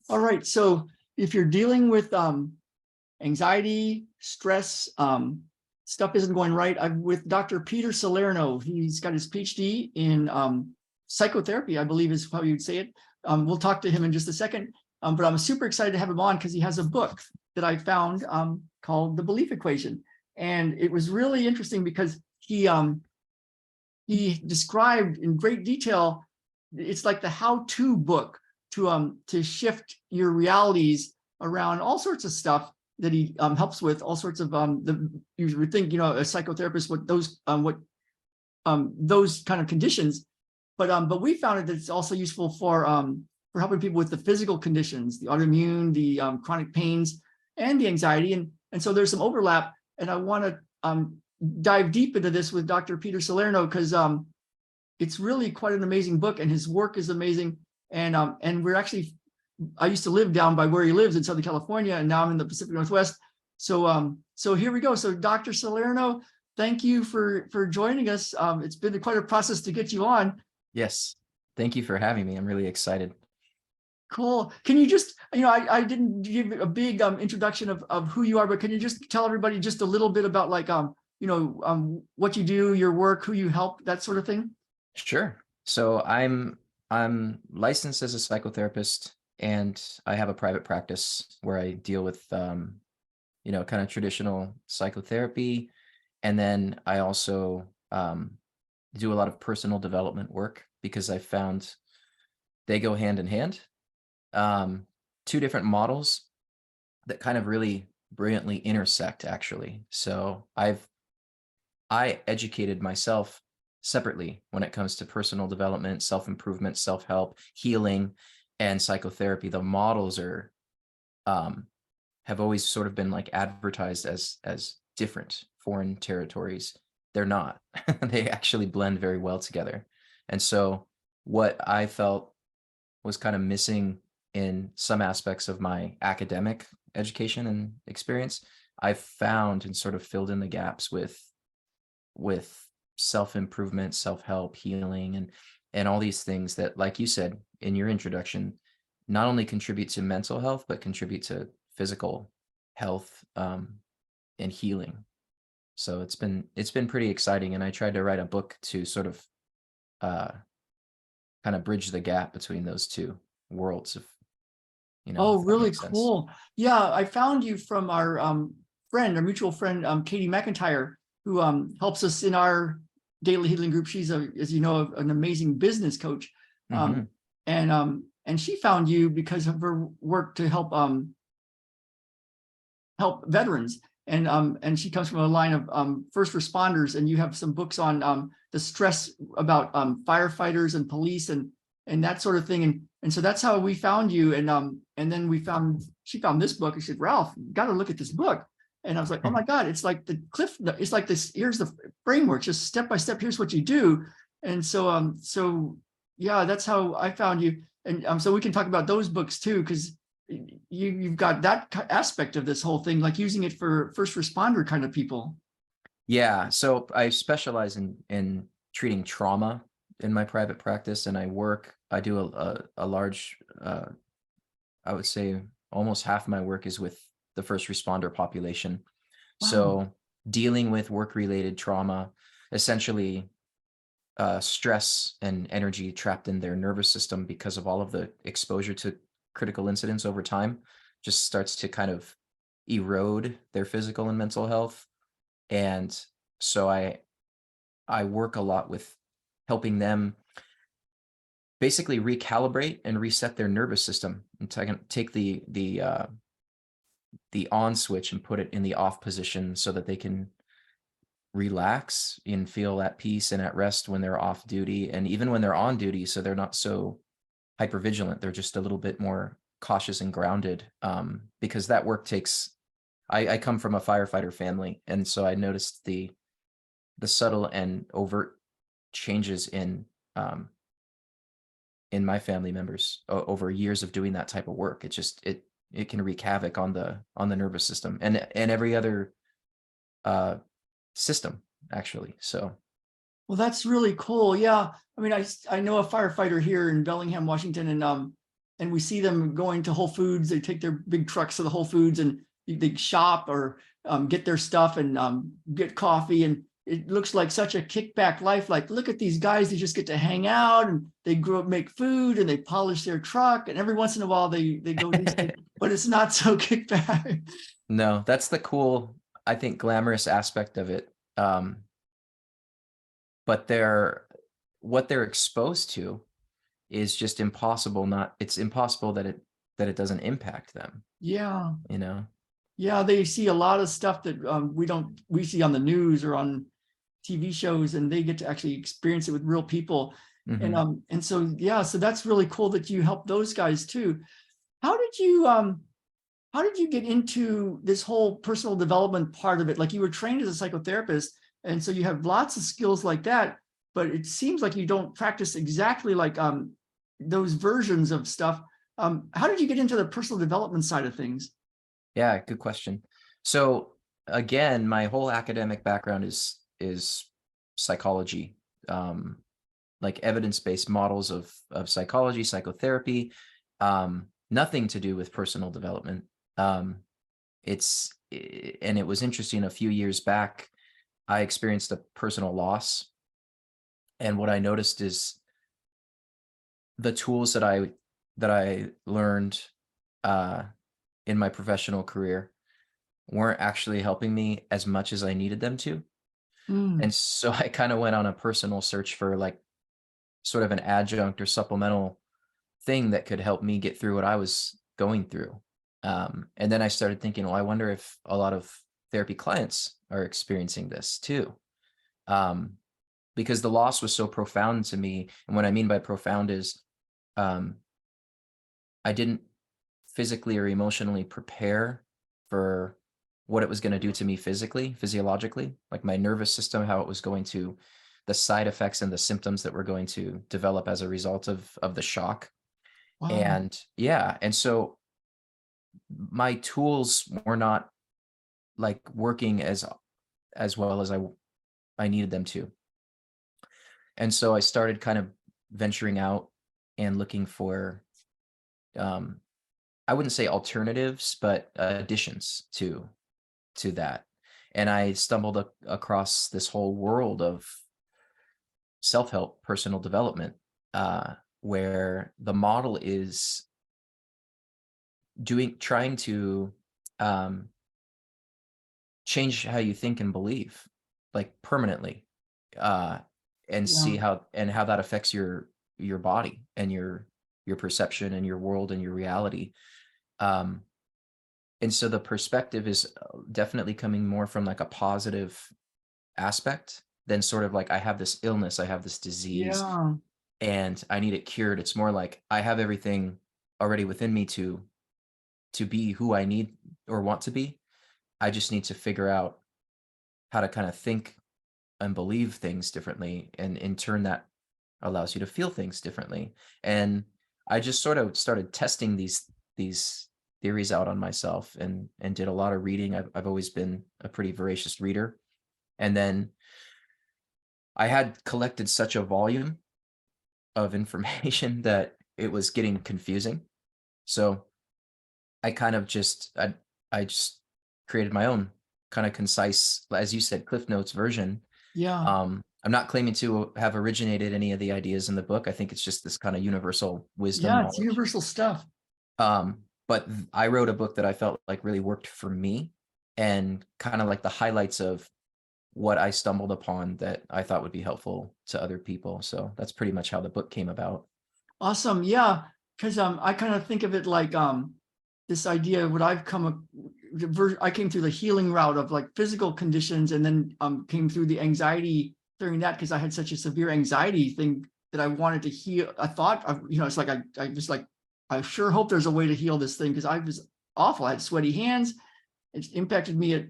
All right. So if you're dealing with anxiety, stress, stuff isn't going right, I'm with Dr. Peter Salerno. He's got his PhD in psychotherapy, I believe is how you'd say it. We'll talk to him in just a second. But I'm super excited to have him on because he has a book that I found called The Belief Equation. And it was really interesting because he described in great detail, it's like the how-to book to shift your realities around all sorts of stuff that he helps with, all sorts of you would think, a psychotherapist, what those kind of conditions, but we found that it's also useful for helping people with the physical conditions, the autoimmune, the chronic pains, and the anxiety, and so there's some overlap, and I want to dive deep into this with Dr. Peter Salerno because it's really quite an amazing book, and his work is amazing. And we're actually, I used to live down by where he lives in Southern California, and now I'm in the Pacific Northwest. So here we go. So Dr. Salerno, thank you for joining us. It's been quite a process to get you on. Yes, thank you for having me. I'm really excited. Cool. Can you just, I didn't give a big introduction of who you are, but can you just tell everybody just a little bit about like, what you do, your work, who you help, that sort of thing? Sure. So I'm licensed as a psychotherapist, and I have a private practice where I deal with, kind of traditional psychotherapy. And then I also do a lot of personal development work because I found they go hand in hand. Two different models that kind of really brilliantly intersect, actually. So I educated myself separately when it comes to personal development, self-improvement, self-help, healing, and psychotherapy. The models are have always sort of been like advertised as different foreign territories. They're not. They actually blend very well together. And so what I felt was kind of missing in some aspects of my academic education and experience, I found and sort of filled in the gaps with self-improvement, self-help, healing, and all these things that, like you said in your introduction, not only contribute to mental health, but contribute to physical health and healing. So it's been pretty exciting. And I tried to write a book to sort of kind of bridge the gap between those two worlds of, Oh, if that really makes sense. cool. Yeah, I found you from our mutual friend, Katie McIntyre, who helps us in our daily healing group. She's as you know, an amazing business coach. Mm-hmm. And she found you because of her work to help veterans. And she comes from a line of first responders, and you have some books on the stress about firefighters and police and that sort of thing. And so that's how we found you. And then she found this book. And she said, Ralph, you got to look at this book. And I was like, oh my God, it's like it's like this, here's the framework, just step by step, here's what you do. And so yeah, that's how I found you. And so we can talk about those books too, because you've got that aspect of this whole thing, like using it for first responder kind of people. Yeah. So I specialize in treating trauma in my private practice, and I do a large, I would say almost half my work is with the first responder population. Wow. So dealing with work-related trauma, essentially stress and energy trapped in their nervous system because of all of the exposure to critical incidents over time, just starts to kind of erode their physical and mental health. And so I work a lot with helping them basically recalibrate and reset their nervous system, and take the on switch and put it in the off position so that they can relax and feel at peace and at rest when they're off duty, and even when they're on duty, so they're not so hypervigilant. They're just a little bit more cautious and grounded, because that work takes, I come from a firefighter family, and so I noticed the subtle and overt changes in my family members over years of doing that type of work. It can wreak havoc on the nervous system and every other system, actually. So Well, that's really cool. Yeah. I mean, I know a firefighter here in Bellingham, Washington, and we see them going to Whole Foods. They take their big trucks to the Whole Foods and they shop or get their stuff and get coffee. And it looks like such a kickback life. Like, look at these guys, they just get to hang out and they grow up, make food, and they polish their truck. And every once in a while they go do something, but it's not so kickback. No, that's the cool, I think, glamorous aspect of it. But what they're exposed to is just impossible. It's impossible that it doesn't impact them, Yeah. you know? Yeah, they see a lot of stuff that we see on the news or on TV shows, and they get to actually experience it with real people. Mhm. And so yeah, so that's really cool that you help those guys too. How did you get into this whole personal development part of it? Like, you were trained as a psychotherapist, and so you have lots of skills like that, but it seems like you don't practice exactly like those versions of stuff. How did you get into the personal development side of things? Yeah, good question. So again, my whole academic background is psychology, like evidence-based models of psychology, psychotherapy, nothing to do with personal development. And it was interesting. A few years back, I experienced a personal loss, and what I noticed is the tools that I learned in my professional career weren't actually helping me as much as I needed them to. Mm, And so I kind of went on a personal search for like sort of an adjunct or supplemental thing that could help me get through what I was going through. And then I started thinking, well, I wonder if a lot of therapy clients are experiencing this too. Um, because the loss was so profound to me. And what I mean by profound is um, I didn't physically or emotionally prepare for what it was going to do to me physiologically, like my nervous system, how it was going to, the side effects and the symptoms that were going to develop as a result of the shock. wow. And yeah, and so my tools were not like working as well as I needed them to. And so I started kind of venturing out and looking for um I wouldn't say alternatives, but additions to that. And I stumbled across this whole world of self-help, personal development, where the model is trying to um, change how you think and believe, like permanently, uh, and Yeah. see how that affects your body and your perception and your world and your reality. Um, and so the perspective is definitely coming more from like a positive aspect than sort of like, I have this illness, I have this disease, Yeah. and I need it cured. It's more like I have everything already within me to be who I need or want to be. I just need to figure out how to kind of think and believe things differently, and in turn that allows you to feel things differently. And I just sort of started testing these theories out on myself, and did a lot of reading. I've always been a pretty voracious reader. And then I had collected such a volume of information that it was getting confusing. So I kind of I just created my own kind of concise, as you said, Cliff Notes version. Yeah. I'm not claiming to have originated any of the ideas in the book. I think it's just this kind of universal wisdom Yeah. It's knowledge. universal stuff. But I wrote a book that I felt like really worked for me, and kind of like the highlights of what I stumbled upon that I thought would be helpful to other people. So that's pretty much how the book came about. Awesome. Yeah. Because I kind of think of it like this idea, what I've I came through the healing route of like physical conditions, and then came through the anxiety during that, because I had such a severe anxiety thing that I wanted to heal. I thought, it's like I just like, I sure hope there's a way to heal this thing, because I was awful. I had sweaty hands. It impacted me at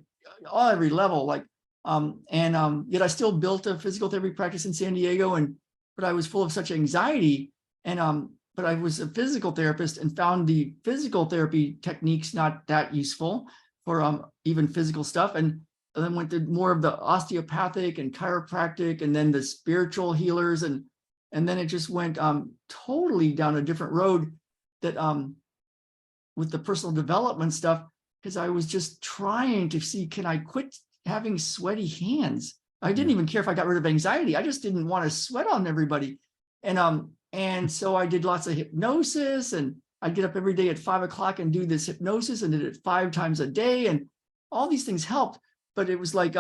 every level. Like, yet I still built a physical therapy practice in San Diego, but I was full of such anxiety, and but I was a physical therapist and found the physical therapy techniques not that useful for even physical stuff, and then went to more of the osteopathic and chiropractic, and then the spiritual healers, and then it just went totally down a different road. that with the personal development stuff, because I was just trying to see, can I quit having sweaty hands? I didn't even care if I got rid of anxiety. I just didn't want to sweat on everybody. And so I did lots of hypnosis, and I'd get up every day at 5 o'clock and do this hypnosis, and did it 5 times a day. And all these things helped, but it was like,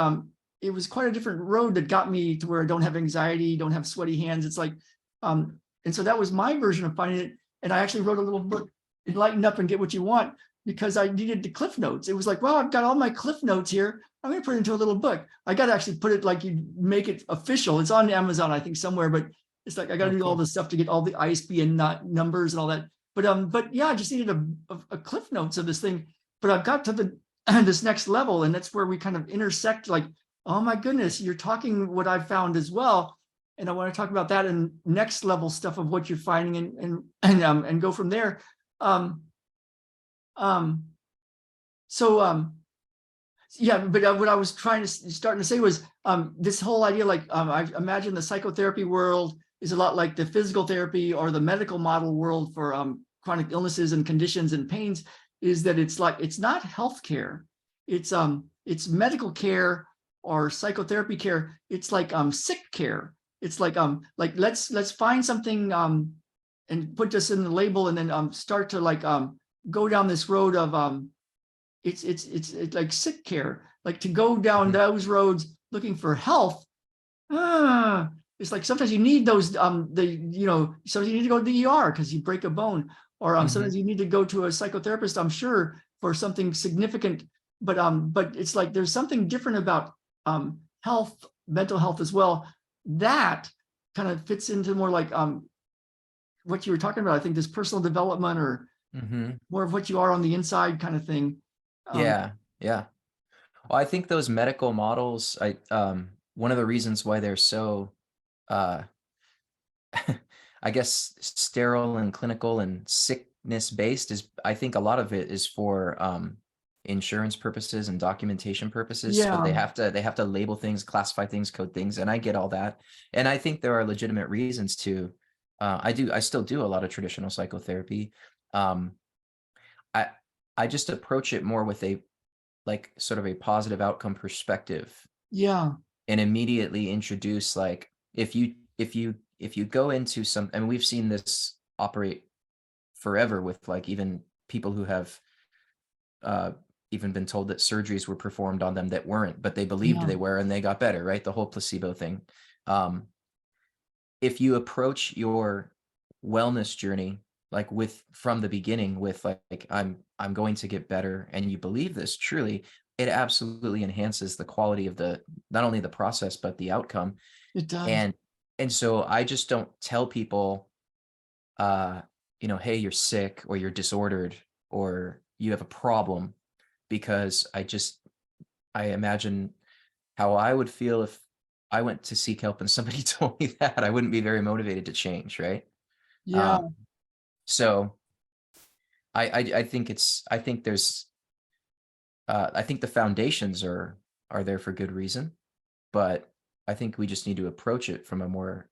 it was quite a different road that got me to where I don't have anxiety, don't have sweaty hands. It's like, and so that was my version of finding it. And I actually wrote a little book, Enlighten Up and Get What You Want, because I needed the cliff notes. It was like, well, I've got all my cliff notes here. I'm going to put it into a little book. I got to actually put it, like, you make it official. It's on Amazon, I think, somewhere, but it's like, I got to do all this stuff to get all the ISBN numbers and all that. But yeah, I just needed a cliff notes of this thing. But I've got to this next level, and that's where we kind of intersect, like, oh my goodness, you're talking what I've found as well. And I want to talk about that and next level stuff of what you're finding, and go from there. Yeah, but what I was starting to say was, this whole idea, like, I imagine the psychotherapy world is a lot like the physical therapy or the medical model world for chronic illnesses and conditions and pains, is that it's like, it's not healthcare, it's medical care or psychotherapy care. It's like sick care. It's like let's find something and put this in the label, and then start to, like, go down this road of it's like sick care, like to go down those roads looking for health. It's like sometimes you need those sometimes you need to go to the ER because you break a bone, or sometimes you need to go to a psychotherapist, I'm sure, for something significant. But it's like there's something different about health, mental health as well, that kind of fits into more like what you were talking about. I think this personal development, or more of what you are on the inside kind of thing. Yeah. Well, I think those medical models, one of the reasons why they're so, I guess, sterile and clinical and sickness based is, I think a lot of it is for insurance purposes and documentation purposes. So Yeah. they have to label things, classify things, code things, and I get all that. And I think there are legitimate reasons to. I still do a lot of traditional psychotherapy. I just approach it more with a, like, sort of a positive outcome perspective, Yeah. and immediately introduce, like, if you go into some, and we've seen this operate forever with, like, even people who have even been told that surgeries were performed on them that weren't, but they believed Yeah. they were, and they got better, right? The whole placebo thing. If you approach your wellness journey, like, from the beginning with, like, I'm going to get better, and you believe this truly, it absolutely enhances the quality of not only the process, but the outcome. It does. And so I just don't tell people, hey, you're sick, or you're disordered, or you have a problem, because I imagine how I would feel if I went to seek help and somebody told me that. I wouldn't be very motivated to change, right? Yeah. So I think I think the foundations are there for good reason, but I think we just need to approach it from a more,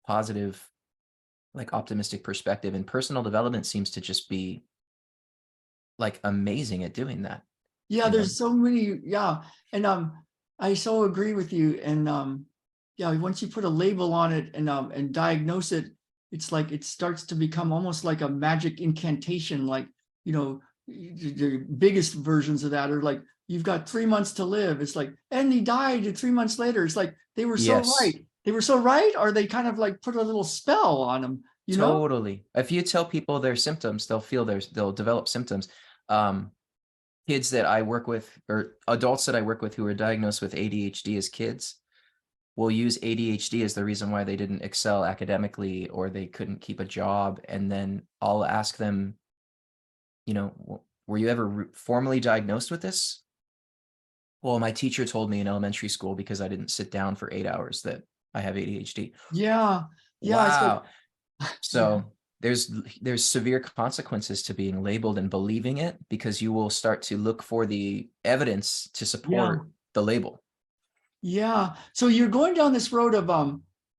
positive, like, optimistic perspective. And personal development seems to just be, like, amazing at doing that. Yeah, there's so many. Yeah. And I so agree with you. And yeah, once you put a label on it and diagnose it, it's like it starts to become almost like a magic incantation. Like, the biggest versions of that are like, you've got 3 months to live. It's like, and he died 3 months later. It's like, they were so Yes. right. They were so right, or they kind of like put a little spell on them, Totally. If you tell people their symptoms, they'll develop symptoms. Kids that I work with, or adults that I work with who are diagnosed with ADHD as kids, will use ADHD as the reason why they didn't excel academically, or they couldn't keep a job. And then I'll ask them, were you ever formally diagnosed with this? Well, my teacher told me in elementary school because I didn't sit down for 8 hours that I have ADHD. Yeah. Yeah. It's Wow. like, So there's severe consequences to being labeled and believing it, because you will start to look for the evidence to support the label. yeah. So you're going down this road of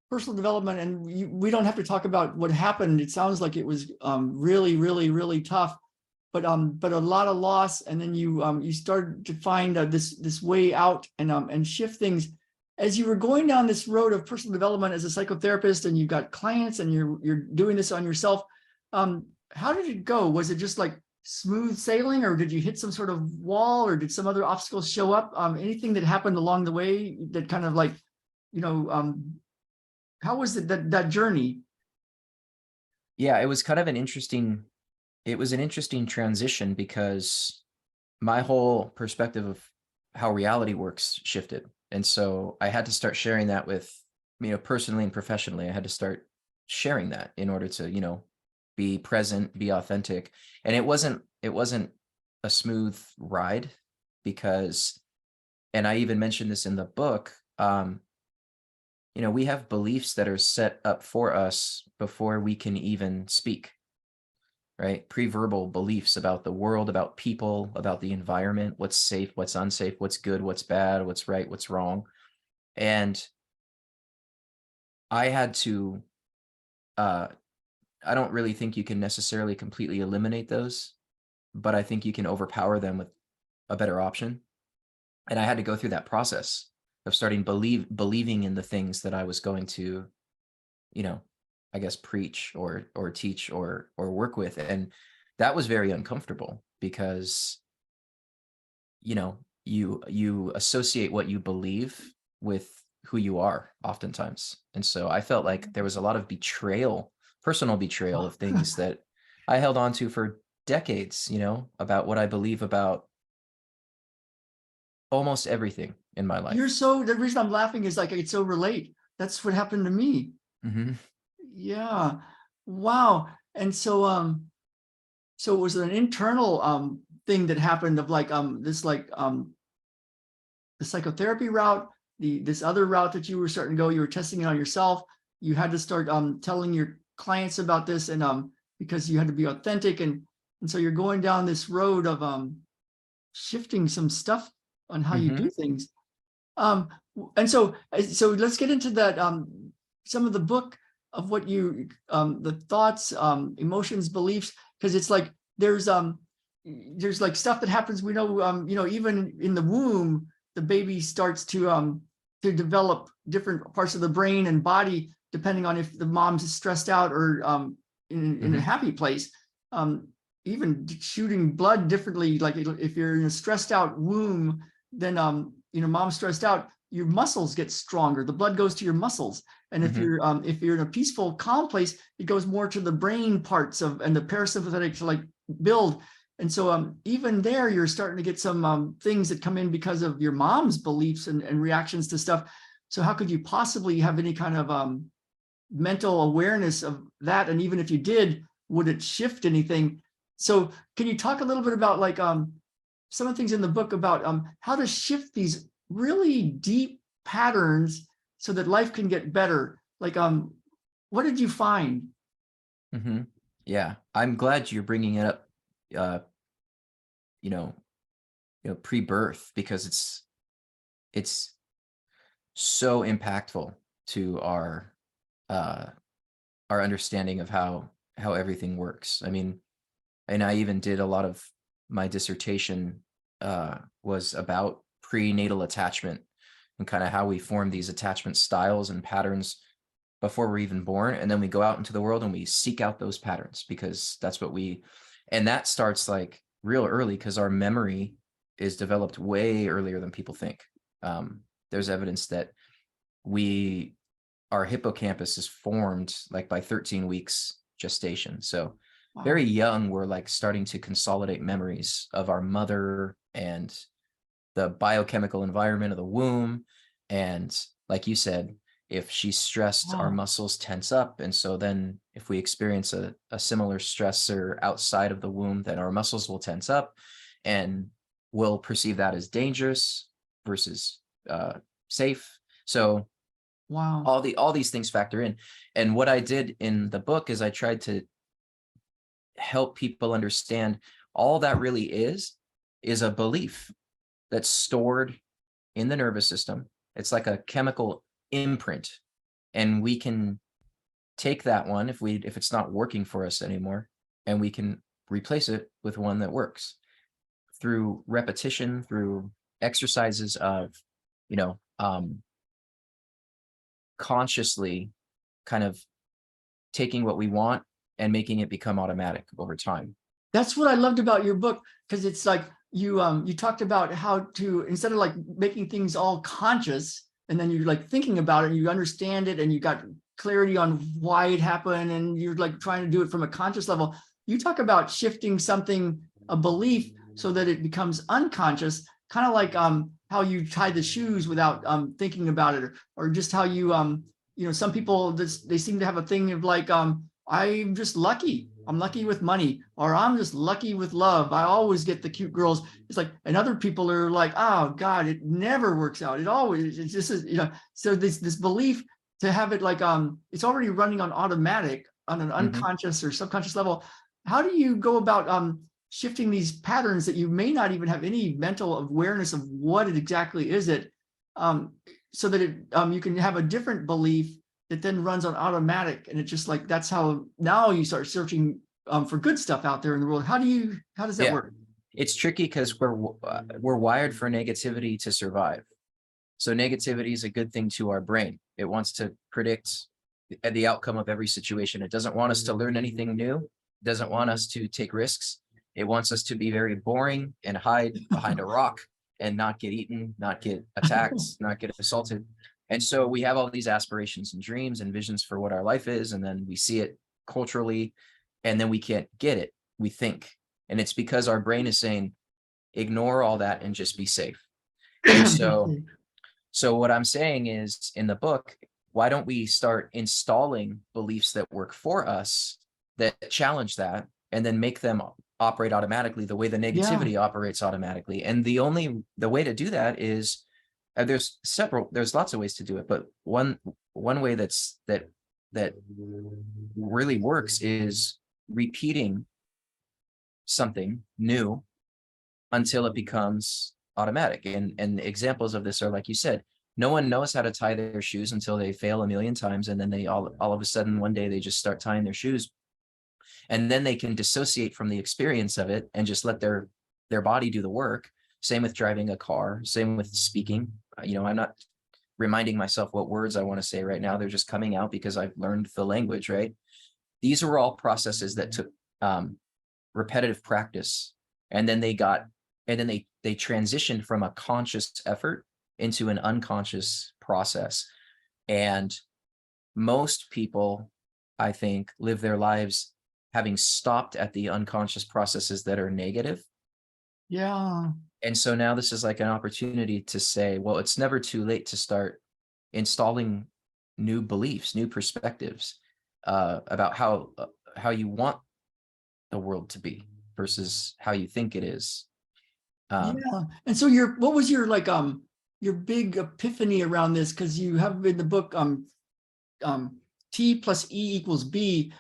personal development, and we don't have to talk about what happened. It sounds like it was really, really, really tough, but a lot of loss, and then you started to find this way out and shift things. As you were going down this road of personal development as a psychotherapist, and you've got clients, and you're doing this on yourself, how did it go? Was it just like smooth sailing, or did you hit some sort of wall, or did some other obstacles show up? Anything that happened along the way that kind of like, how was it that journey? Yeah, it was kind of an interesting transition, because my whole perspective of how reality works shifted. And so I had to start sharing that with, personally and professionally. I had to start sharing that in order to, be present, be authentic. And it wasn't a smooth ride, because, and I even mentioned this in the book, we have beliefs that are set up for us before we can even speak, right? Pre-verbal beliefs about the world, about people, about the environment, what's safe, what's unsafe, what's good, what's bad, what's right, what's wrong. And I had to, I don't really think you can necessarily completely eliminate those, but I think you can overpower them with a better option. And I had to go through that process of starting believing in the things that I was going to, I guess, preach or teach or work with. And that was very uncomfortable, because, you associate what you believe with who you are oftentimes. And so I felt like there was a lot of betrayal, personal betrayal of things that I held on to for decades, about what I believe about almost everything in my life. The reason I'm laughing is like, I could so relate. That's what happened to me. Mm-hmm. Yeah. Wow. And so it was an internal thing that happened of like this like the psychotherapy route, this other route that you were starting to go, you were testing it on yourself. You had to start telling your clients about this, and because you had to be authentic, and so you're going down this road of shifting some stuff on how you do things. And so let's get into that, some of the book of what you the thoughts, emotions, beliefs, because it's like there's like stuff that happens. We know, even in the womb, the baby starts to develop different parts of the brain and body depending on if the mom's stressed out or in a happy place. Even shooting blood differently. Like if you're in a stressed out womb, then mom's stressed out, your muscles get stronger. The blood goes to your muscles. And if you're in a peaceful, calm place, it goes more to the brain parts and the parasympathetic to like build. And so even there, you're starting to get some things that come in because of your mom's beliefs and reactions to stuff. So how could you possibly have any kind of mental awareness of that? And even if you did, would it shift anything? So can you talk a little bit about like some of the things in the book about how to shift these really deep patterns so that life can get better? Like, what did you find? Yeah, I'm glad you're bringing it up, pre-birth, because it's so impactful to our understanding of how everything works. I mean, and I even did a lot of my dissertation was about prenatal attachment and kind of how we form these attachment styles and patterns before we're even born. And then we go out into the world and we seek out those patterns, because that's what and that starts like real early, because our memory is developed way earlier than people think. There's evidence that our hippocampus is formed like by 13 weeks gestation. So very young, we're like starting to consolidate memories of our mother and the biochemical environment of the womb. And like you said, if she's stressed, our muscles tense up. And so then if we experience a similar stressor outside of the womb, then our muscles will tense up and we'll perceive that as dangerous versus safe. So all these things factor in. And what I did in the book is I tried to help people understand all that really is a belief that's stored in the nervous system. It's like a chemical imprint, And we can take that one if it's not working for us anymore, and we can replace it with one that works through repetition, through exercises of, you know, consciously kind of taking what we want and making it become automatic over time. That's what I loved about your book, because it's like you talked about how to, instead of like making things all conscious, and then you're like thinking about it and you understand it and you got clarity on why it happened and you're like trying to do it from a conscious level. You talk about shifting something, a belief, so that it becomes unconscious, kind of like how you tie the shoes without thinking about it, or just how you some people, they seem to have a thing of like I'm just lucky. I'm lucky with money, or I'm just lucky with love. I always get the cute girls. It's like, and other people are like, oh God, it never works out. It always, it's just, so this belief to have it like, it's already running on automatic on an unconscious or subconscious level. How do you go about shifting these patterns that you may not even have any mental awareness of what it exactly is, so that you can have a different belief that then runs on automatic, and it's just like, that's how now you start searching for good stuff out there in the world. How does that work? It's tricky because we're wired for negativity to survive. So negativity is a good thing to our brain. It wants to predict the outcome of every situation. It doesn't want us to learn anything new. It doesn't want us to take risks. It wants us to be very boring and hide behind a rock and not get eaten, not get attacked, not get assaulted. And so we have all these aspirations and dreams and visions for what our life is, and then we see it culturally, and then we can't get it. We think, and it's because our brain is saying, ignore all that and just be safe. And so what I'm saying is, in the book, why don't we start installing beliefs that work for us, that challenge that, and then make them operate automatically the way the negativity operates automatically. And the way to do that is, there's lots of ways to do it, but one way that really works is repeating something new until it becomes automatic. And examples of this are, like you said, no one knows how to tie their shoes until they fail a million times, and then they all of a sudden one day they just start tying their shoes, and then they can dissociate from the experience of it and just let their body do the work. Same with driving a car, same with speaking. I'm not reminding myself what words I want to say right now. They're just coming out because I've learned the language, right? These were all processes that took repetitive practice. And then they transitioned from a conscious effort into an unconscious process. And most people, I think, live their lives having stopped at the unconscious processes that are negative. Yeah. And so now this is like an opportunity to say, well, it's never too late to start installing new beliefs, new perspectives about how you want the world to be versus how you think it is. And so what was your like your big epiphany around this? Because you have in the book T plus E equals B.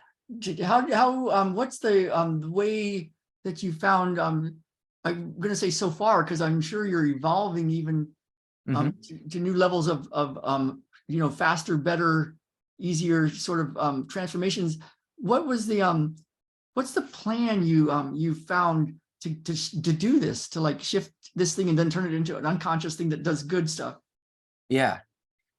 How what's the way that you found, I'm going to say so far, because I'm sure you're evolving even to new levels of faster, better, easier sort of transformations. What was the what's the plan you found to do this, to like shift this thing and then turn it into an unconscious thing that does good stuff? Yeah,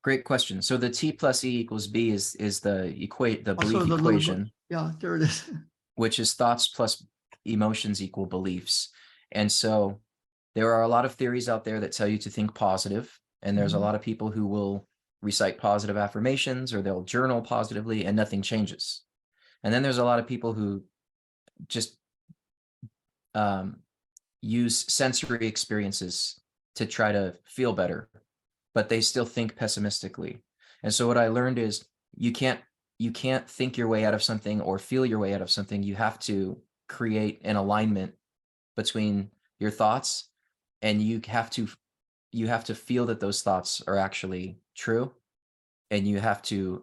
great question. So the T plus E equals B is the belief equation. Yeah, there it is. Which is thoughts plus emotions equal beliefs. And so there are a lot of theories out there that tell you to think positive. And there's a lot of people who will recite positive affirmations, or they'll journal positively and nothing changes. And then there's a lot of people who just use sensory experiences to try to feel better, but they still think pessimistically. And so what I learned is you can't think your way out of something or feel your way out of something. You have to create an alignment between your thoughts, and you have to feel that those thoughts are actually true, and you have to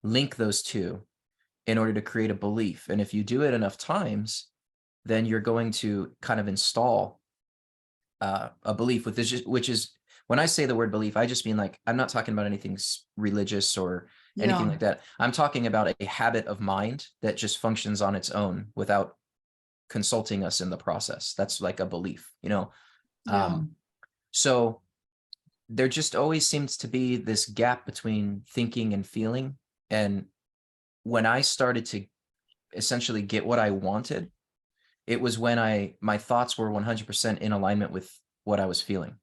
link those two in order to create a belief. And if you do it enough times, then you're going to kind of install a belief which is when I say the word belief, I just mean like, I'm not talking about anything religious or anything Yeah. like that. I'm talking about a habit of mind that just functions on its own without consulting us in the process. That's like a belief, you know? Yeah. So there just always seems to be this gap between thinking and feeling. And when I started to essentially get what I wanted, it was when my thoughts were 100% in alignment with what I was feeling.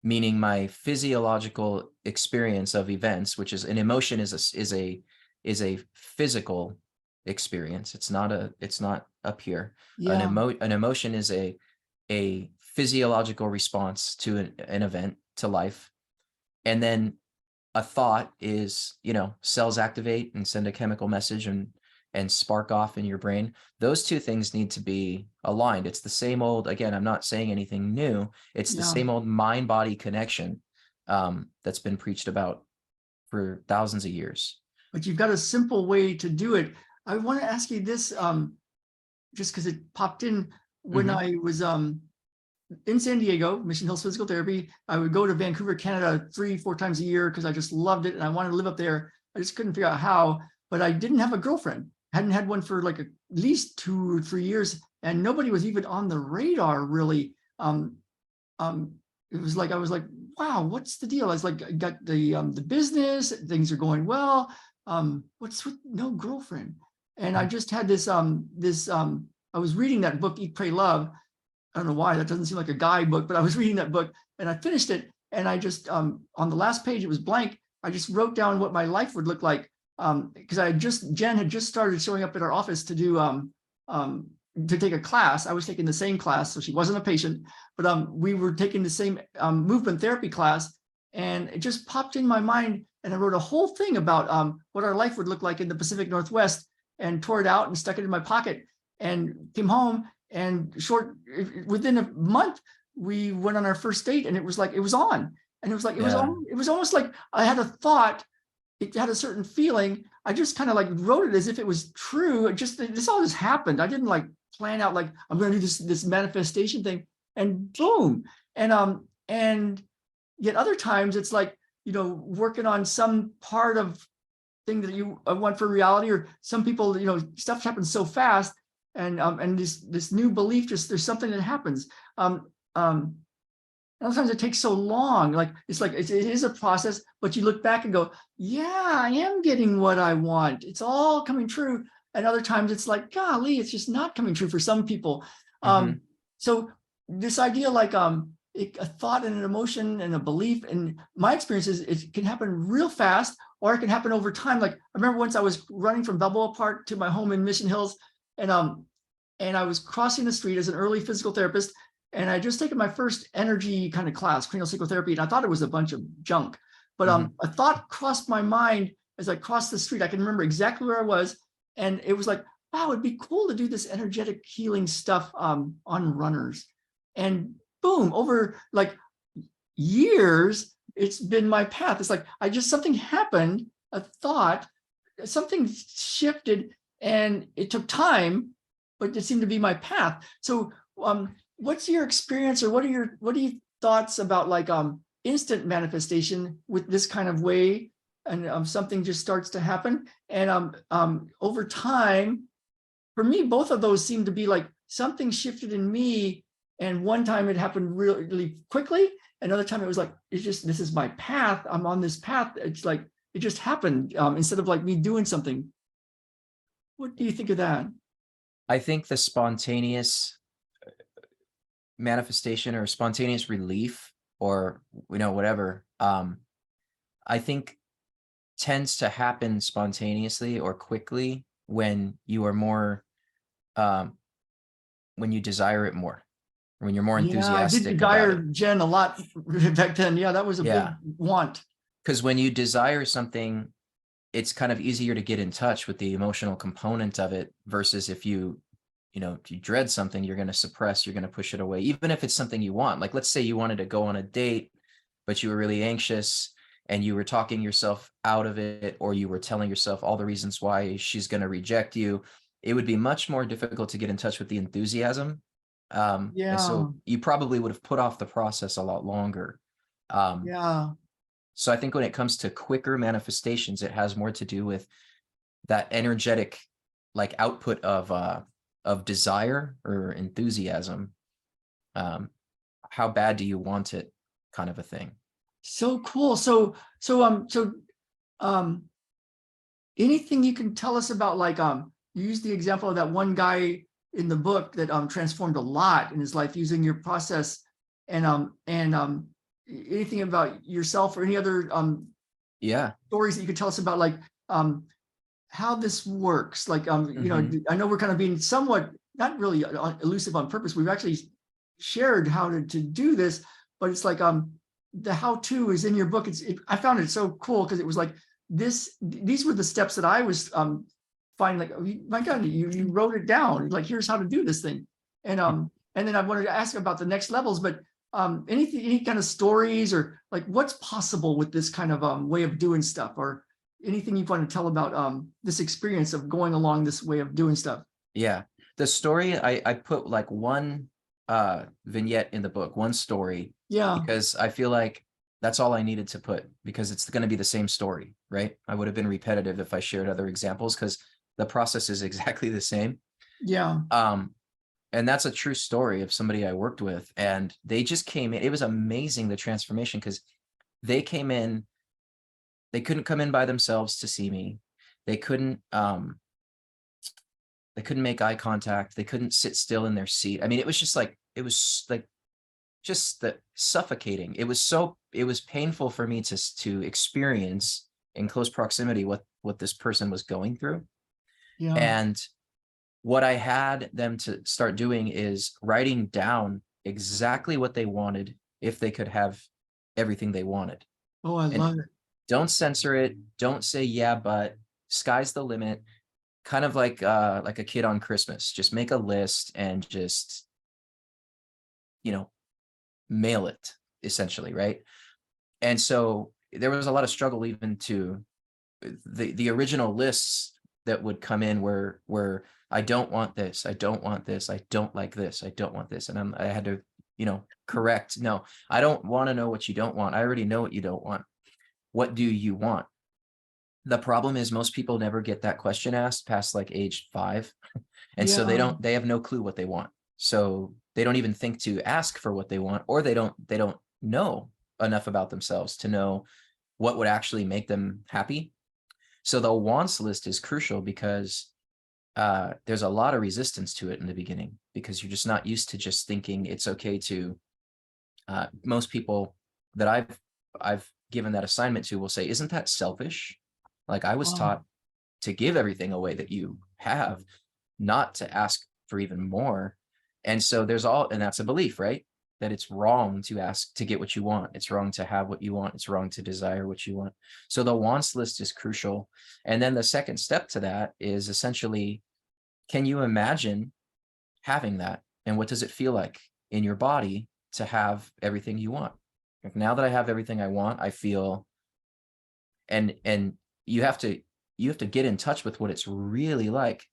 Meaning my physiological experience of events, which is an emotion, is a physical experience. It's not up here. Yeah. An emotion is a physiological response to an event, to life. And then a thought is, you know, cells activate and send a chemical message and spark off in your brain. Those two things need to be aligned. It's the same old, again, I'm not saying anything new. It's the Yeah. same old mind-body connection that's been preached about for thousands of years. But you've got a simple way to do it. I want to ask you this, just because it popped in when Mhm. I was in San Diego, Mission Hills Physical Therapy. I would go to Vancouver, Canada 3-4 times a year because I just loved it and I wanted to live up there. I just couldn't figure out how, but I didn't have a girlfriend. Hadn't had one for like at least 2 or 3 years, and nobody was even on the radar really. It was like I was like, wow, what's the deal? I was like, I got the business, things are going well. What's with no girlfriend? And I just had this I was reading that book, Eat, Pray, Love. I don't know why that doesn't seem like a guy book, but I was reading that book and I finished it. And I just, on the last page, it was blank. I just wrote down what my life would look like. Because Jen had just started showing up at our office to do, to take a class. I was taking the same class, so she wasn't a patient, but we were taking the same movement therapy class. And it just popped in my mind. And I wrote a whole thing about what our life would look like in the Pacific Northwest and tore it out and stuck it in my pocket and came home. And within a month, we went on our first date, and it was like it was on, and it was like it Yeah. was almost like I had a thought, it had a certain feeling. I just kind of like wrote it as if it was true. It just this all just happened. I didn't like plan out like I'm going to do this manifestation thing, and boom, and yet other times it's like, you know, working on some part of thing that you want for reality, or some people, you know, stuff happens so fast. And this new belief, just there's something that happens. Sometimes it takes so long. Like it's like it is a process, but you look back and go, yeah, I am getting what I want. It's all coming true. And other times it's like, golly, it's just not coming true for some people. Mhm. So this idea, like a thought and an emotion and a belief, and my experience is it can happen real fast, or it can happen over time. Like I remember once I was running from Balboa Park to my home in Mission Hills, and I was crossing the street as an early physical therapist, and I just taken my first energy kind of class, cranial psychotherapy, and I thought it was a bunch of junk. But Mhm. a thought crossed my mind as I crossed the street. I can remember exactly where I was, and it was like, wow, it'd be cool to do this energetic healing stuff on runners. And boom, over like years, it's been my path. It's like something happened, a thought, something shifted, and it took time, but it seemed to be my path. So what's your experience, or what are your thoughts about like instant manifestation with this kind of way, and something just starts to happen, and over time? For me, both of those seem to be like something shifted in me, and one time it happened really, really quickly. Another time it was like, it's just, this is my path. I'm on this path. It's like, it just happened instead of like me doing something. What do you think of that? I think the spontaneous manifestation or spontaneous relief, or, you know, whatever, I think tends to happen spontaneously or quickly when you are more, um, when you desire it more, or when you're more Yeah, I did enthusiastic about desire it. Jen a lot back then. Yeah, that was a big Yeah. want. Because when you desire something, it's kind of easier to get in touch with the emotional component of it versus if you dread something, you're going to suppress, you're going to push it away, even if it's something you want. Like, let's say you wanted to go on a date, but you were really anxious and you were talking yourself out of it, or you were telling yourself all the reasons why she's going to reject you. It would be much more difficult to get in touch with the enthusiasm And Yeah. so you probably would have put off the process a lot longer. Yeah. So I think when it comes to quicker manifestations, it has more to do with that energetic like output of desire or enthusiasm. How bad do you want it, kind of a thing. So cool. Um, anything you can tell us about, like, you use the example of that one guy in the book that transformed a lot in his life using your process, and anything about yourself or any other Yeah. stories that you could tell us about, like, how this works. Like, you know, I know we're kind of being somewhat not really elusive on purpose. We've actually shared how to do this, but it's like the how-to is in your book. I found it so cool because it was like these were the steps that I was finding, like, oh, my God, you wrote it down. Like, here's how to do this thing. And then I wanted to ask about the next levels, but any kind of stories or like what's possible with this kind of way of doing stuff, or anything you want to tell about this experience of going along this way of doing stuff. Yeah. The story, I put like one vignette in the book, one story, Yeah. because I feel like that's all I needed to put, because it's going to be the same story, right? I would have been repetitive if I shared other examples because the process is exactly the same. Yeah. And that's a true story of somebody I worked with, and they just came in. It was amazing, the transformation, because they came in, they couldn't come in by themselves to see me. They couldn't make eye contact. They couldn't sit still in their seat. I mean, it was just like, it was like just the suffocating. It was painful for me to experience in close proximity what this person was going through. Yeah. And what I had them to start doing is writing down exactly what they wanted if they could have everything they wanted. Oh, I And love it. don't censor it. Don't say, yeah, but sky's the limit. Kind of like a kid on Christmas. Just make a list and just, mail it, essentially, right? And so there was a lot of struggle even to the original lists that would come in where I don't want this, I don't want this, I don't like this, I don't want this. And I had to, correct. No, I don't want to know what you don't want. I already know what you don't want. What do you want? The problem is most people never get that question asked past like age 5. And so Yeah. they have no clue what they want. So they don't even think to ask for what they want, or they don't know enough about themselves to know what would actually make them happy. So the wants list is crucial because there's a lot of resistance to it in the beginning, because you're just not used to just thinking it's okay to, most people that I've given that assignment to will say, isn't that selfish? Like, I was taught to give everything away that you have, not to ask for even more. And so and that's a belief, right? That it's wrong to ask to get what you want. It's wrong to have what you want. It's wrong to desire what you want. So the wants list is crucial. And then the second step to that is essentially, can you imagine having that? And what does it feel like in your body to have everything you want? Like, now that I have everything I want, I feel, and you have to get in touch with what it's really like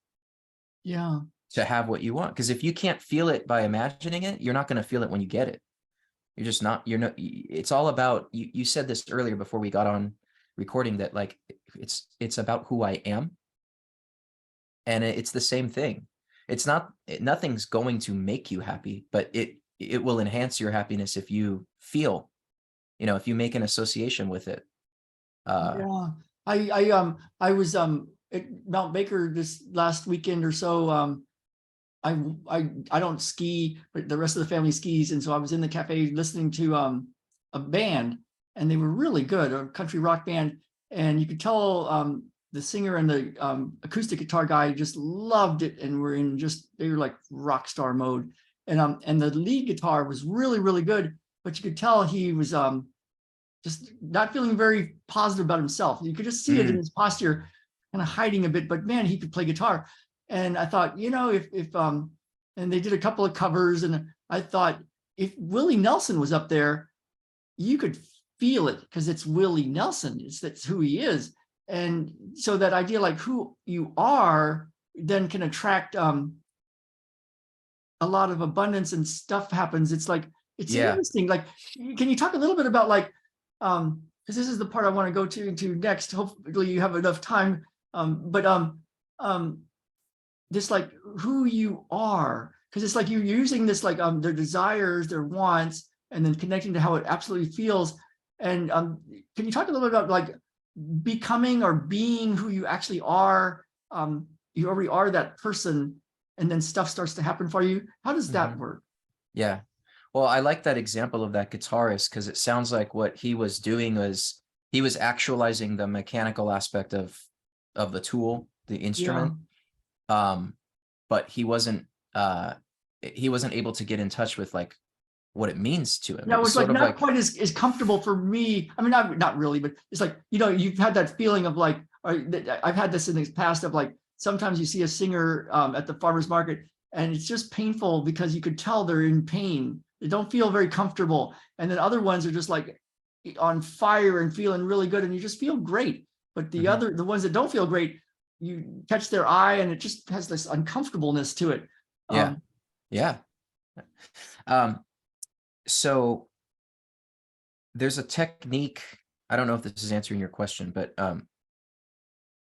Yeah. to have what you want. Because if you can't feel it by imagining it, you're not going to feel it when you get it. You're just not, it's all about, you said this earlier before we got on recording, that like, it's about who I am. And it's the same thing. It's not, nothing's going to make you happy, but it will enhance your happiness if you feel, if you make an association with it. Yeah. I was at Mount Baker this last weekend or so. I don't ski, but the rest of the family skis, and so I was in the cafe listening to a band, and they were really good, a country rock band, and you could tell the singer and the acoustic guitar guy just loved it, and they were like rock star mode, and the lead guitar was really, really good, but you could tell he was just not feeling very positive about himself. You could just see it in his posture, kind of hiding a bit, but man, he could play guitar. And I thought, if and they did a couple of covers, and I thought, if Willie Nelson was up there, you could feel it because it's Willie Nelson. That's who he is. And so that idea, like who you are, then can attract a lot of abundance and stuff happens. It's like, it's Yeah. interesting. Like, can you talk a little bit about like, because this is the part I want to go into next. Hopefully you have enough time. This like who you are, because it's like you're using this like their desires, their wants, and then connecting to how it absolutely feels. And can you talk a little bit about like becoming or being who you actually are? You already are that person, and then stuff starts to happen for you. How does that work? Yeah. Well, I like that example of that guitarist, because it sounds like what he was doing was he was actualizing the mechanical aspect of the tool, the instrument. But he wasn't able to get in touch with like what it means to him. Yeah, It it was was like sort of not like, quite as comfortable for me. I mean, not really, but it's like, you've had that feeling of like, I've had this in the past of like, sometimes you see a singer at the farmer's market and it's just painful because you could tell they're in pain. They don't feel very comfortable. And then other ones are just like on fire and feeling really good and you just feel great. But the ones that don't feel great, you catch their eye and it just has this uncomfortableness to it. yeah. Yeah. So there's a technique. I don't know if this is answering your question, but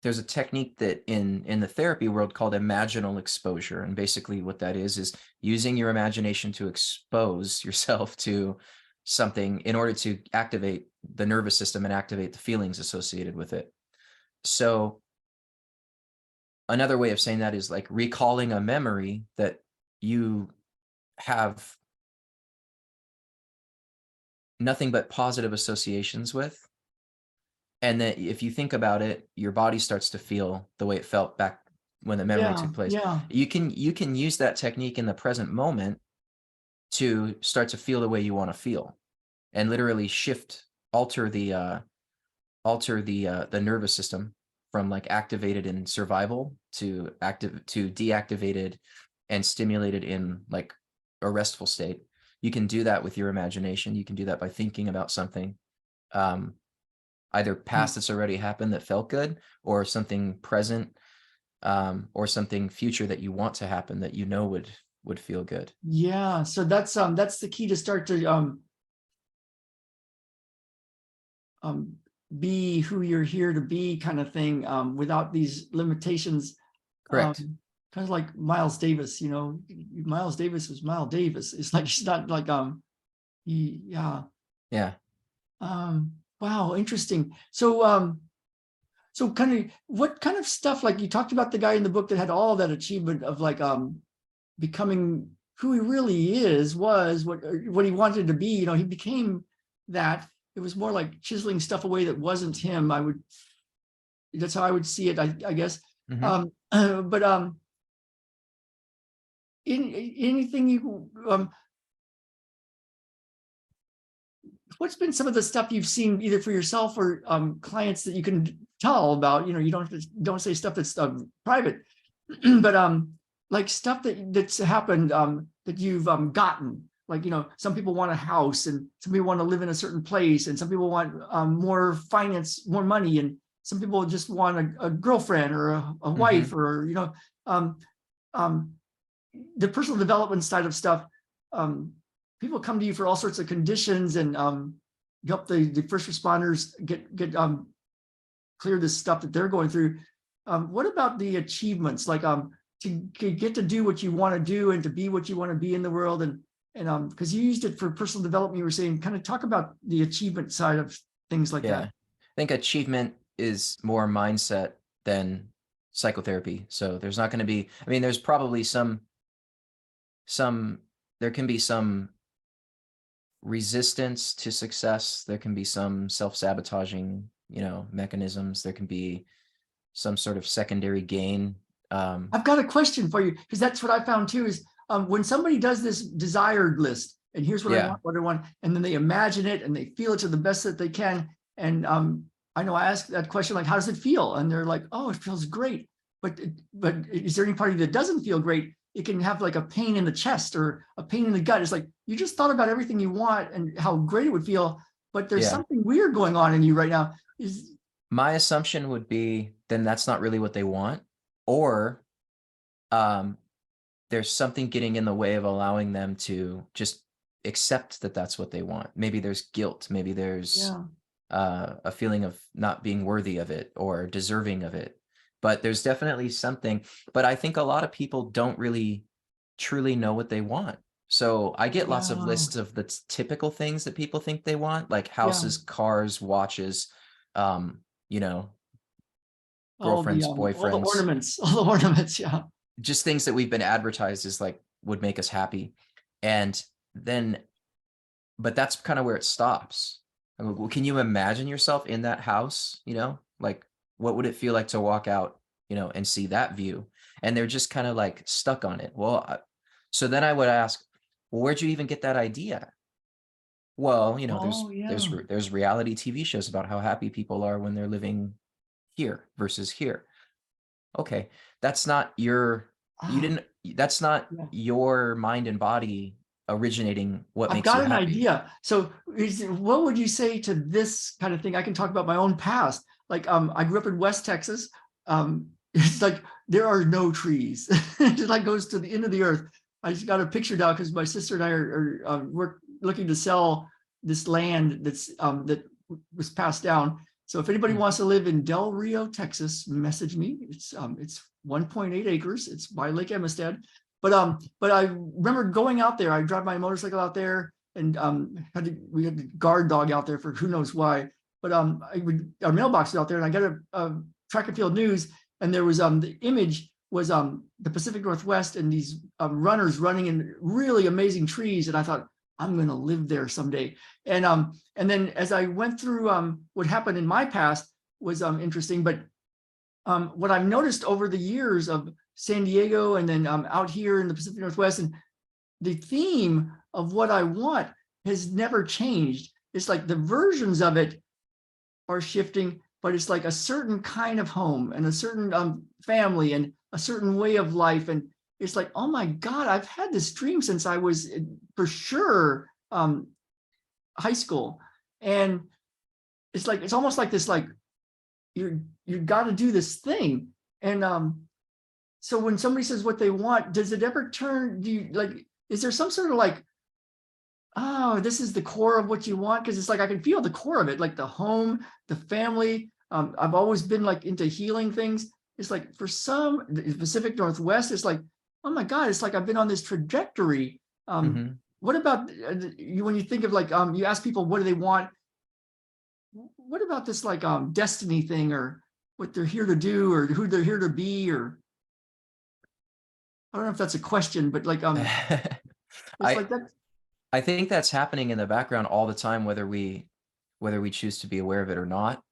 there's a technique that in the therapy world called imaginal exposure. And basically what that is using your imagination to expose yourself to something in order to activate the nervous system and activate the feelings associated with it. So another way of saying that is like recalling a memory that you have nothing but positive associations with. And that if you think about it, your body starts to feel the way it felt back when the memory took place. Yeah. You can use that technique in the present moment to start to feel the way you want to feel, and literally alter the nervous system from like activated in survival to deactivated and stimulated in like a restful state. You can do that with your imagination. You can do that by thinking about something, either past that's already happened that felt good, or something present, or something future that you want to happen that you know would feel good. Yeah. So that's the key to start to be who you're here to be, kind of thing, without these limitations. Correct. Kind of like Miles Davis, Miles Davis was Miles Davis. It's like he's not like yeah. Wow, interesting. So so kind of what kind of stuff, like you talked about the guy in the book that had all that achievement of like becoming who he really was what he wanted to be. He became that. It was more like chiseling stuff away that wasn't him. That's how I would see it, I guess. But anything you what's been some of the stuff you've seen either for yourself or clients that you can tell about? You don't say stuff that's private, but like stuff that's happened that you've gotten. Like, some people want a house and some people want to live in a certain place and some people want more finance, more money, and some people just want a girlfriend or a wife, or the personal development side of stuff. People come to you for all sorts of conditions, and you help the first responders get clear this stuff that they're going through. What about the achievements, like to get to do what you want to do and to be what you want to be in the world, and because you used it for personal development, you were saying, kind of talk about the achievement side of things like that. I think achievement is more mindset than psychotherapy. So there's not going to be, I mean, there's probably there can be some resistance to success. There can be some self-sabotaging, mechanisms. There can be some sort of secondary gain. I've got a question for you, because that's what I found too, is when somebody does this desired list, and here's what I want, and then they imagine it and they feel it to the best that they can. And I know I asked that question, like, how does it feel? And they're like, oh, it feels great. But is there any party that doesn't feel great? It can have like a pain in the chest or a pain in the gut. It's like, you just thought about everything you want and how great it would feel, but there's something weird going on in you right now. My assumption would be, then that's not really what they want. Or there's something getting in the way of allowing them to just accept that that's what they want. Maybe there's guilt, maybe there's Yeah. a feeling of not being worthy of it or deserving of it. But there's definitely something. But I think a lot of people don't really truly know what they want. So I get lots of Wow. lists of the typical things that people think they want, like Yeah. houses, cars, watches, um, you know, girlfriends, All the boyfriends, ornaments, all the ornaments. Yeah. just things that we've been advertised as like would make us happy. And then, but that's kind of where it stops. I mean, well, can you imagine yourself in that house? Like what would it feel like to walk out, and see that view? And they're just kind of like stuck on it. Well, so then I would ask, well, where'd you even get that idea? Well, Oh, yeah. there's reality TV shows about how happy people are when they're living here versus here. Okay, that's not your you Ah, didn't that's not yeah. your mind and body originating what I've makes you got an happy. idea. So what would you say to this kind of thing? I can talk about my own past. Like, I grew up in West Texas. It's like there are no trees. It like goes to the end of the earth. I just got a picture now because my sister and I we're looking to sell this land that was passed down. So if anybody Mm, wants to live in Del Rio, Texas, message me. It's 1.8 acres. It's by Lake Emistad. But I remember going out there. I drive my motorcycle out there, and we had a guard dog out there for who knows why. But our mailbox was out there, and I got a track and field news, and there was the image was the Pacific Northwest and these runners running in really amazing trees, and I thought I'm going to live there someday. And then as I went through what happened in my past was interesting, but what I've noticed over the years of San Diego and then out here in the Pacific Northwest, and the theme of what I want has never changed. It's like the versions of it are shifting, but it's like a certain kind of home and a certain family and a certain way of life. And it's like, oh my God, I've had this dream since I was for sure high school. And it's almost like this, like you got to do this thing. And so when somebody says what they want, does it ever turn, do you like, is there some sort of like, oh, this is the core of what you want? Because it's like I can feel the core of it, like the home, the family. I've always been like into healing things. It's like for some, the Pacific Northwest, it's like, oh my God, it's like I've been on this trajectory. mhm. What about you when you think of like you ask people what do they want? What about this like destiny thing, or what they're here to do, or who they're here to be, or I don't know if that's a question, but like it's I like that. I think that's happening in the background all the time, whether we choose to be aware of it or not.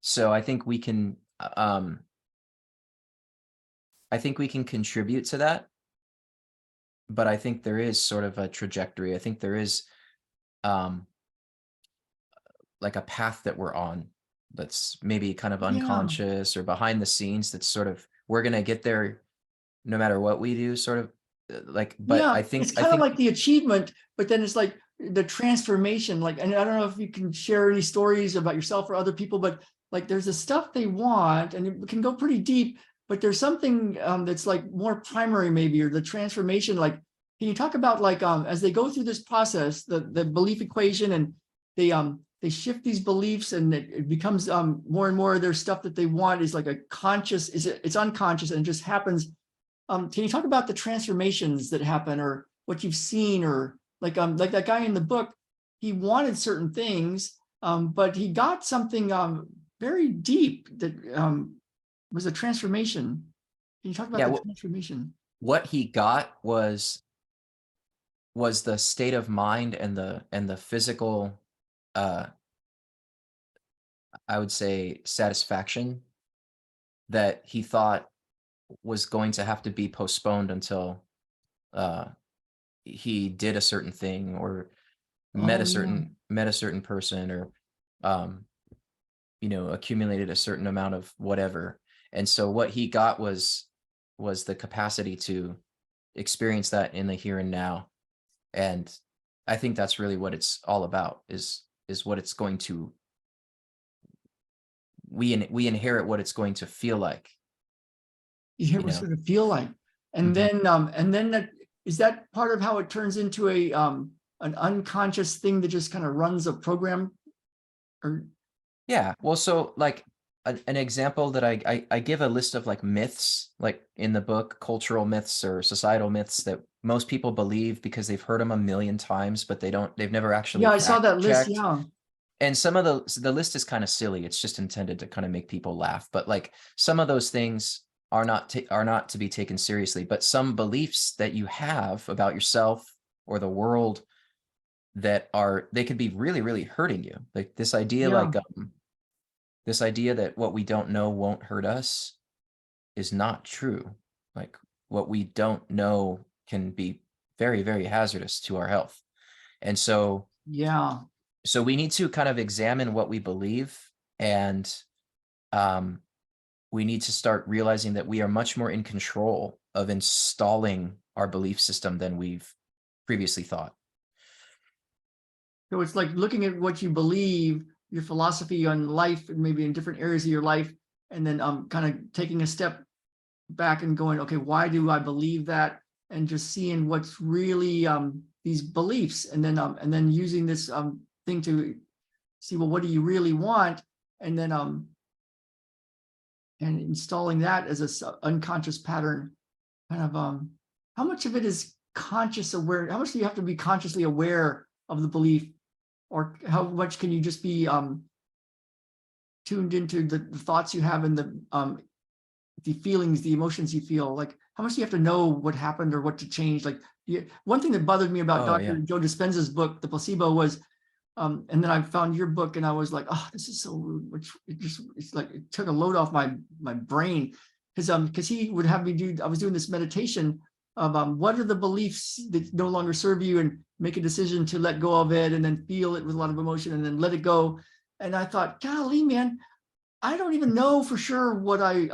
So I think we can contribute to that, but I think there is sort of a trajectory. I think there is um like a path that we're on that's maybe kind of Yeah. unconscious or behind the scenes that's sort of we're gonna get there no matter what we do, sort of like, but Yeah, I it's think I kind of think like the achievement, but then it's like the transformation. Like, and I don't know if you can share any stories about yourself or other people, but like there's the stuff they want, and it can go pretty deep. But there's something that's like more primary, maybe, or the transformation. Like, can you talk about like as they go through this process, the belief equation, and they shift these beliefs, and it becomes more and more of their stuff that they want is like a conscious, it's unconscious, and it just happens. Can you talk about the transformations that happen, or what you've seen, or like that guy in the book, he wanted certain things, but he got something very deep that was a transformation. Can you talk about yeah, the transformation? what he got was the state of mind and the physical, uh, I would say, satisfaction that he thought was going to have to be postponed until uh, he did a certain thing or met Oh a yeah. certain person or um, accumulated a certain amount of whatever. And so what he got was the capacity to experience that in the here and now. And I think that's really what it's all about is what it's going to we inherit what it's going to feel like, You hear you what's know. going to feel like. And Mhm. then that, is that part of how it turns into a an unconscious thing that just kind of runs a program? Or Yeah. Well, so like an example that I give a list of like myths, like in the book, cultural myths or societal myths that most people believe because they've heard them a million times, but they've never actually yeah, I saw fact that list. checked. Yeah. And some of the list is kind of silly. It's just intended to kind of make people laugh. But like some of those things are not to be taken seriously. But some beliefs that you have about yourself or the world that they could be really, really hurting you. Like Yeah. this idea that what we don't know won't hurt us is not true. Like what we don't know can be very, very hazardous to our health. And Yeah. so we need to kind of examine what we believe, and um, we need to start realizing that we are much more in control of installing our belief system than we've previously thought. So it's like looking at what you believe, your philosophy on life, and maybe in different areas of your life, and then kind of taking a step back and going, okay, why do I believe that? And just seeing what's really these beliefs, and then using this thing to see, well, what do you really want? And then and installing that as a unconscious pattern, kind of how much of it is conscious aware? How much do you have to be consciously aware of the belief, or how much can you just be tuned into the thoughts you have and the feelings, the emotions you feel? Like, how much do you have to know what happened or what to change? Like, one thing that bothered me about Oh Dr. yeah. Joe Dispenza's book, The Placebo, was, and then I found your book and I was like, oh, this is so rude. Which it's like it took a load off my brain, because he would have me do. I was doing this meditation of what are the beliefs that no longer serve you, and make a decision to let go of it, and then feel it with a lot of emotion, and then let it go. And I thought, golly, man, I don't even know for sure what I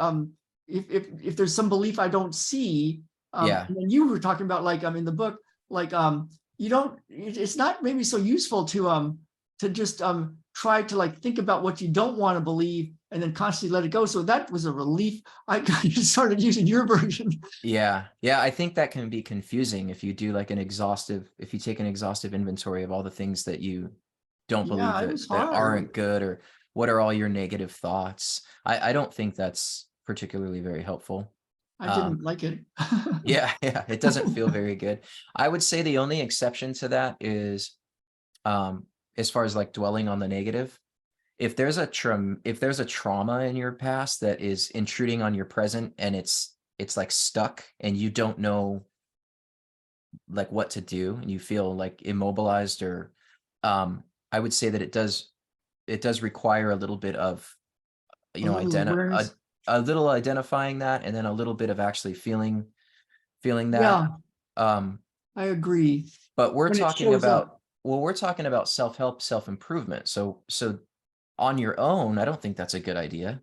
if there's some belief I don't see. Yeah. And then you were talking about, like, in the book, like you don't, it's not maybe so useful to just try to like think about what you don't want to believe and then constantly let it go. So that was a relief. I started using your version. Yeah. Yeah. I think that can be confusing if you do like if you take an exhaustive inventory of all the things that you don't believe Yeah, it was that hard. aren't good, or what are all your negative thoughts. I don't think that's particularly very helpful. I Um, didn't like it. yeah, yeah, it doesn't feel very good. I would say the only exception to that is um, as far as like dwelling on the negative. If there's a trauma in your past that is intruding on your present, and it's like stuck and you don't know like what to do, and you feel like immobilized, or um I would say that it does require a little bit of, A little awareness. a little identifying that, and then a little bit of actually feeling that. Yeah, um I agree. but we're When it talking shows about, up. well, we're talking about self-help, self-improvement. So on your own, I don't think that's a good idea.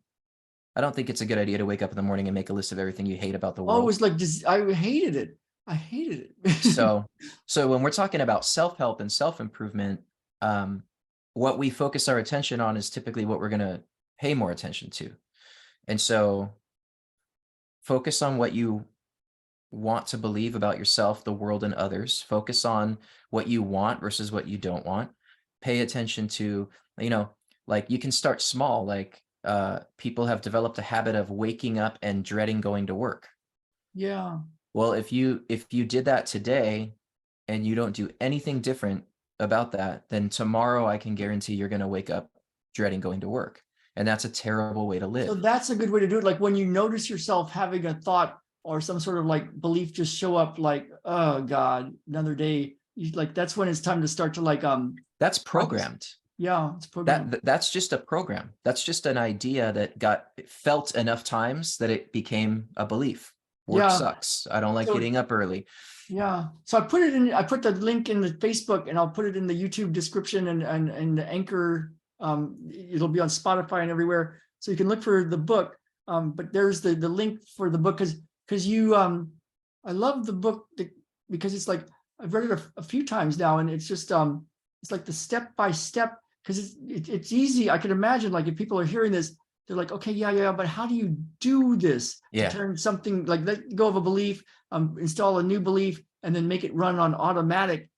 I don't think it's a good idea to wake up in the morning and make a list of everything you hate about the Oh, it world. was like just, I hated it. I hated it. So, so when we're talking about self-help and self-improvement, um, what we focus our attention on is typically what we're going to pay more attention to. And so focus on what you want to believe about yourself, the world, and others. Focus on what you want versus what you don't want. Pay attention to, you know, like you can start small. Like people have developed a habit of waking up and dreading going to work. Yeah. Well, if you did that today and you don't do anything different about that, then tomorrow I can guarantee you're going to wake up dreading going to work. And that's a terrible way to So live. that's a good way to do it. Like when you notice yourself having a thought or some sort of like belief just show up, like, oh God, another day. Like that's when it's time to start to like That's practice. programmed. Yeah, it's programmed. That's just a program. That's just an idea that got felt enough times that it became a belief. Work Yeah. sucks. I don't like So getting up early. yeah. So I put the link in the Facebook, and I'll put it in the YouTube description, and the Anchor. It'll be on Spotify and everywhere. So you can look for the book. But there's the link for the book, because you I love the book because it's like I've read it a few times now, and it's just it's like the step by step, because it's easy. I can imagine, like, if people are hearing this, they're like, okay, yeah, but how do you do this to Yeah. turn something like, let go of a belief, install a new belief, and then make it run on automatic?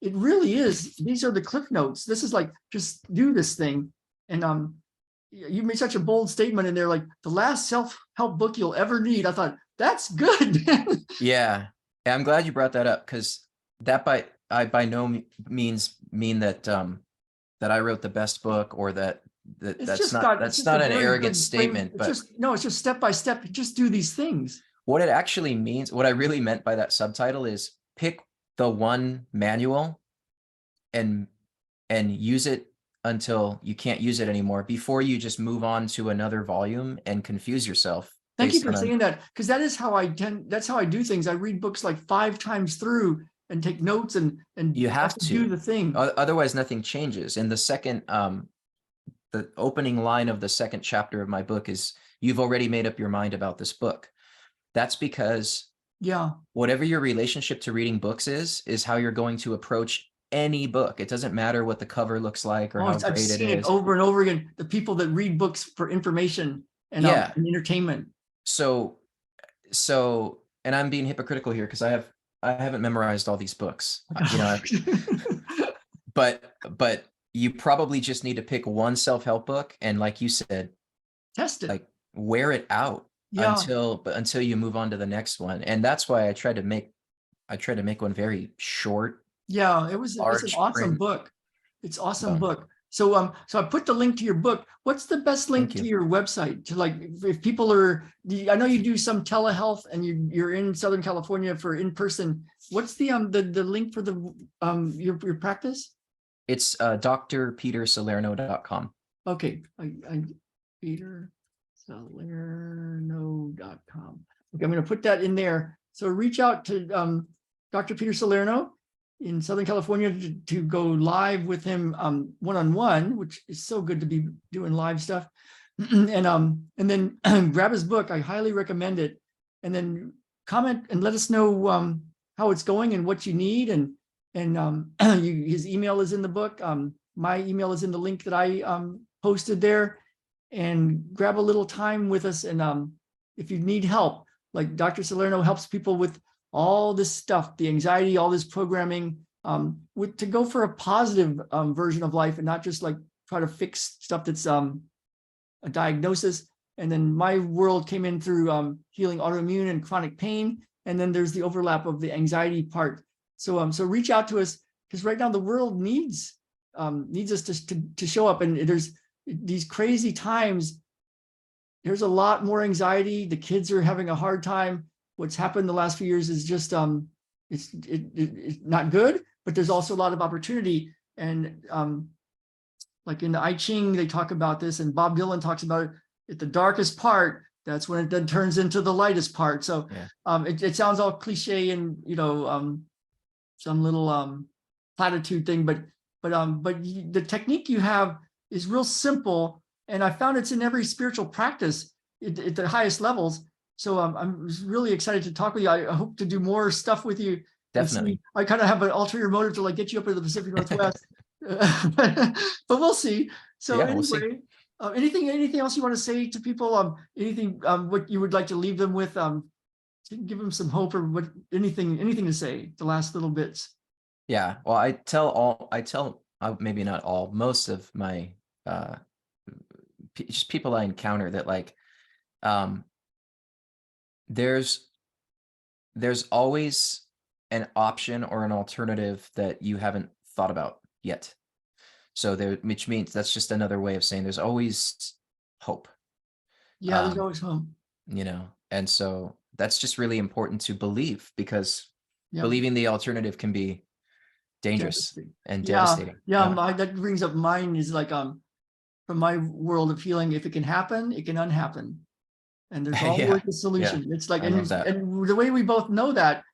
It really is. These are the cliff notes. This is like, just do this thing. And you made such a bold statement in there, like the last self-help book you'll ever need. I thought, that's good. Yeah. And I'm glad you brought that up, because that I by no means mean that that I wrote the best book, or It's that's just not it's just a an very arrogant good frame. statement, It's but just, no, it's just step by step. Just do these things. what it actually means, what I really meant by that subtitle is pick the one manual and use it until you can't use it anymore, before you just move on to another volume and confuse yourself. Thank you based for on saying that, because that is how that's how I do things. I read books like 5 times through and take notes and You have do to. the thing. Otherwise, nothing changes. In the second, the opening line of the second chapter of my book is, "You've already made up your mind about this book." That's because Yeah. whatever your relationship to reading books is how you're going to approach any book. It doesn't matter what the cover looks like or Oh, how I've great it seen it is. over and over again. The people that read books for information and Yeah. and entertainment. So, and I'm being hypocritical here because I haven't memorized all these books, you know, but you probably just need to pick one self-help book and, like you said, Test it. like wear it out Yeah. until you move on to the next one. And that's why I tried to make one very short, Yeah, it's an large awesome print. book. It's awesome So, book. So so I put the link to your book. What's the best link Thank to you. your website? To like, if people are, I know you do some telehealth and you're in Southern California for in person. What's the link for the your practice? It's drpetersalerno.com. Okay, I petersalerno.com. Okay, I'm going to put that in there. So reach out to Dr. Peter Salerno in Southern California to go live with him one-on-one, which is so good to be doing live stuff. And then grab his book. I highly recommend it. And then comment and let us know how it's going and what you need. And his email is in the book. My email is in the link that I posted there. And grab a little time with us. And if you need help, like Dr. Salerno helps people with all this stuff, the anxiety, all this programming, to go for a positive version of life and not just like try to fix stuff that's a diagnosis. And then my world came in through healing autoimmune and chronic pain. And then there's the overlap of the anxiety part. So reach out to us, because right now the world needs us to show up. And there's these crazy times. There's a lot more anxiety. The kids are having a hard time. What's happened the last few years is just it's not good, but there's also a lot of opportunity. And like in the I Ching, they talk about this, and Bob Dylan talks about it. At the darkest part, that's when it then turns into the lightest part. So yeah. It sounds all cliche and some little platitude thing, but the technique you have is real simple, and I found it's in every spiritual practice at the highest levels. So I'm really excited to talk with you. I hope to do more stuff with you. Definitely. I kind of have an ulterior motive to like get you up into the Pacific Northwest, but we'll see. So yeah, anyway, we'll see. Anything else you want to say to people? Anything what you would like to leave them with? Give them some hope, or what? Anything to say? The last little bits. Yeah. Well, I tell maybe not all, most of my just people I encounter that like there's always an option or an alternative that you haven't thought about yet. So which means that's just another way of saying there's always hope. Yeah, there's always hope. And so that's just really important to believe, because believing the alternative can be dangerous and devastating. Yeah, that brings up mine is like from my world of healing, if it can happen, it can unhappen. And there's always a solution. Yeah. It's like, and the way we both know that,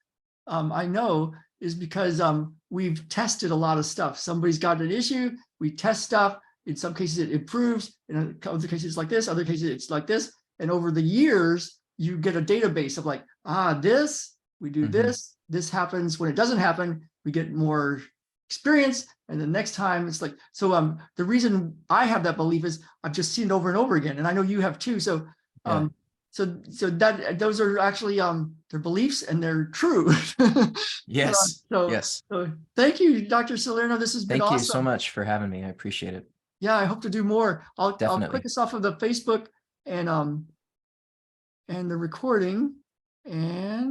I know, is because we've tested a lot of stuff. Somebody's got an issue, we test stuff. In some cases it improves, in other cases it's like this, other cases it's like this. And over the years, you get a database of like, we do this happens. When it doesn't happen, we get more experience, and the next time it's like, so the reason I have that belief is I've just seen it over and over again, and I know you have too. So Yeah. so that those are actually their beliefs, and they're true. Yes. So Yes. so thank you, Dr. Salerno. This has been Thank you so awesome. much for having me. I appreciate it. Yeah, I hope to do more. I'll click Definitely. us off of the Facebook and the recording, and